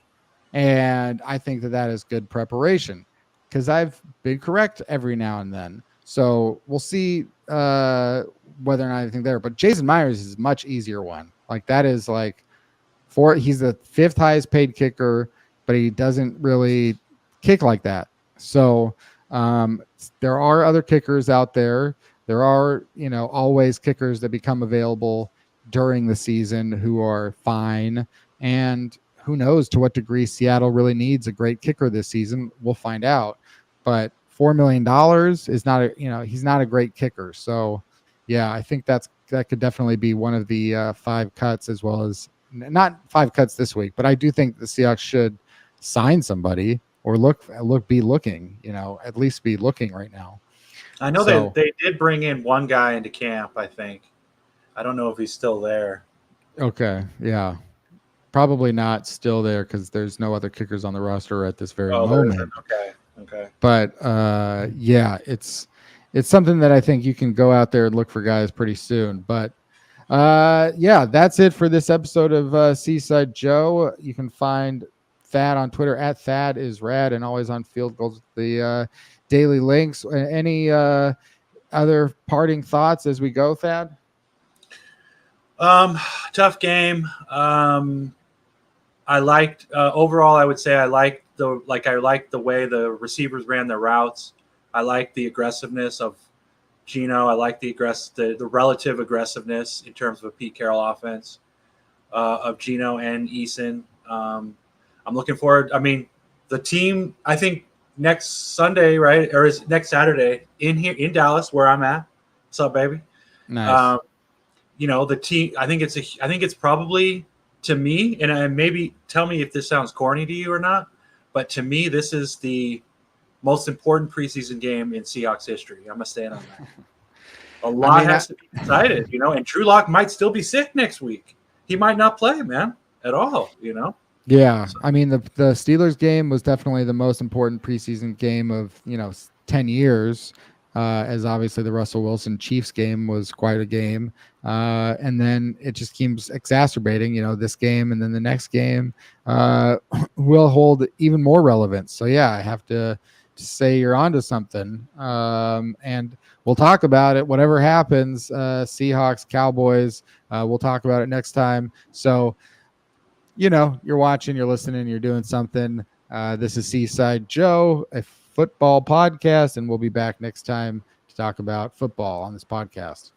And I think that is good preparation, because I've been correct every now and then. So we'll see whether or not I think there. But Jason Myers is a much easier one. Like, that is like, he's the 5th highest paid kicker, but he doesn't really kick like that. So there are other kickers out there. There are, always kickers that become available during the season who are fine. And who knows to what degree Seattle really needs a great kicker this season. We'll find out. But $4 million is not he's not a great kicker. So yeah, I think that could definitely be one of the 5 cuts, as well as not 5 cuts this week. But I do think the Seahawks should sign somebody, or be looking, at least be looking right now. I know they did bring in one guy into camp, I think. I don't know if he's still there. Okay, yeah. Probably not still there, because there's no other kickers on the roster at this very moment. Okay. But yeah, it's something that I think you can go out there and look for guys pretty soon. But yeah, that's it for this episode of Seaside Joe. You can find Thad on Twitter at Thad is rad, and always on Field Goals with the daily links. Any other parting thoughts as we go, Thad? Tough game. I liked overall. I would say I liked the way the receivers ran their routes. I liked the aggressiveness of Gino. I like the relative aggressiveness in terms of a Pete Carroll offense of Gino and Eason. I'm looking forward. I mean, the team. I think next Sunday, right, or is next Saturday in here in Dallas, where I'm at. What's up, baby? Nice. The team. I think it's probably, to me, and maybe tell me if this sounds corny to you or not, but to me, this is the most important preseason game in Seahawks history. I'm gonna stand on that. A lot has to be decided, and Drew Lock might still be sick next week. He might not play, man, at all, Yeah, I mean the Steelers game was definitely the most important preseason game of 10 years, as obviously the Russell Wilson Chiefs game was quite a game, and then it just keeps exacerbating. This game and then the next game will hold even more relevance. So yeah, I have to say you're onto something, and we'll talk about it. Whatever happens, Seahawks, Cowboys, we'll talk about it next time. So, you're watching, you're listening, you're doing something. This is Seaside Joe, a football podcast, and we'll be back next time to talk about football on this podcast.